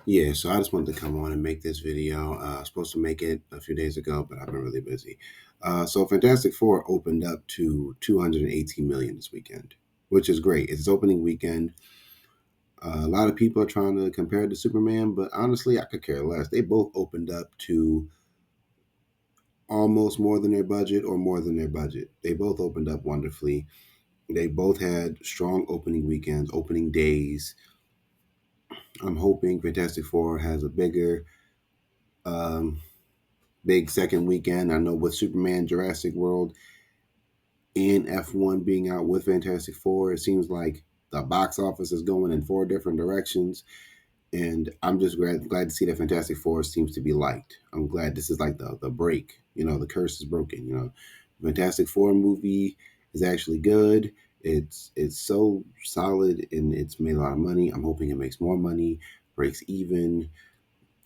Yeah, so I just wanted to come on and make this video. I was supposed to make it a few days ago, but I've been really busy. So Fantastic Four opened up to 218 million this weekend, which is great. It's its opening weekend. A lot of people are trying to compare it to Superman, but honestly, I could care less. They both opened up to almost more than their budget or more than their budget. They both opened up wonderfully. They both had strong opening weekends, opening days. I'm hoping Fantastic Four has a um, big second weekend. I know with Superman, Jurassic World, and F1 being out with Fantastic Four, it seems like the box office is going in four different directions. And I'm just glad to see that Fantastic Four seems to be liked. I'm glad this is like the break. The curse is broken. Fantastic Four movie is actually good. It's so solid and it's made a lot of money. I'm hoping it makes more money, breaks even.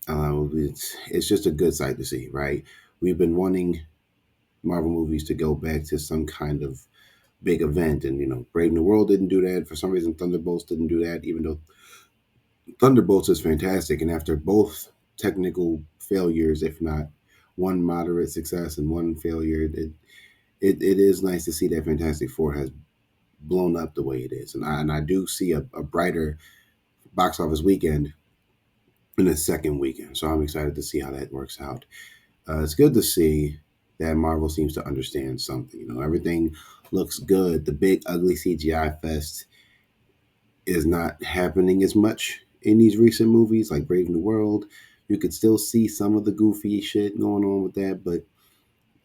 It's just a good sight to see, right? We've been wanting Marvel movies to go back to some kind of big event, and Brave New World didn't do that. For some reason, Thunderbolts didn't do that, even though Thunderbolts is fantastic. And after both technical failures, if not one moderate success and one failure, it is nice to see that Fantastic Four has blown up the way it is, and I do see a brighter box office weekend in the second weekend. So I'm excited to see how that works out. It's good to see that Marvel seems to understand something. Everything looks good. The big ugly CGI fest is not happening as much in these recent movies, like Brave New World. You could still see some of the goofy shit going on with that, but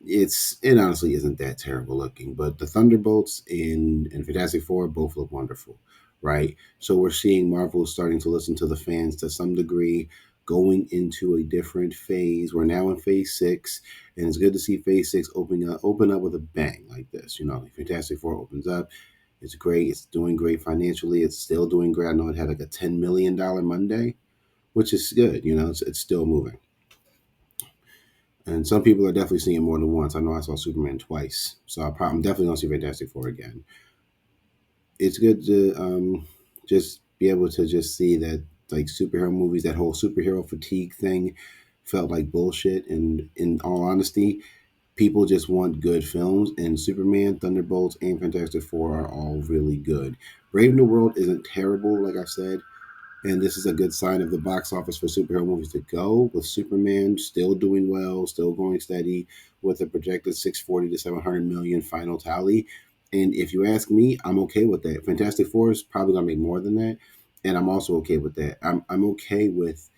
it honestly isn't that terrible looking. But the Thunderbolts and Fantastic Four both look wonderful, right? So we're seeing Marvel starting to listen to the fans to some degree, going into a different phase. We're now in phase six, and it's good to see phase six open up with a bang like this. Like Fantastic Four opens up. It's great. It's doing great financially. It's still doing great. I know it had like a $10 million Monday, which is good. It's still moving. And some people are definitely seeing it more than once. I know I saw Superman twice, so I'm definitely gonna see Fantastic Four again. It's good to just be able to just see that like superhero movies, that whole superhero fatigue thing, felt like bullshit. And in all honesty, people just want good films, and Superman, Thunderbolts, and Fantastic Four are all really good. Brave New World isn't terrible, like I said. And this is a good sign of the box office for superhero movies to go, with Superman still doing well, still going steady with a projected 640 to 700 million final tally. And if you ask me, I'm okay with that. Fantastic Four is probably going to make more than that. And I'm also okay with that. I'm okay with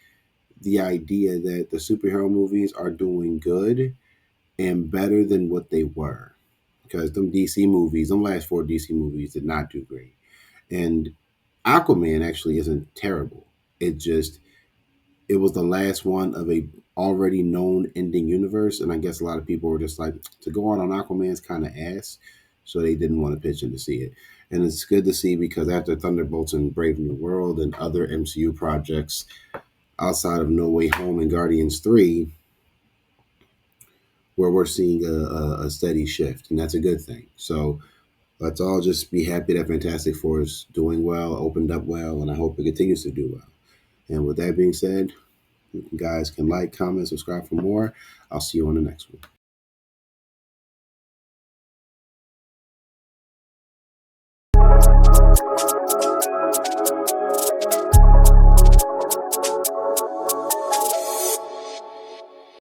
the idea that the superhero movies are doing good and better than what they were. Because them last four DC movies did not do great. And Aquaman actually isn't terrible. It just it was the last one of a already known ending universe, and I guess a lot of people were just like, to go on Aquaman's kind of ass, so they didn't want to pitch in to see it. And it's good to see, because after Thunderbolts and Brave New World and other MCU projects outside of No Way Home and Guardians 3, where we're seeing a steady shift, and that's a good thing. So let's all just be happy that Fantastic Four is doing well, opened up well, and I hope it continues to do well. And with that being said, you guys can like, comment, subscribe for more. I'll see you on the next one.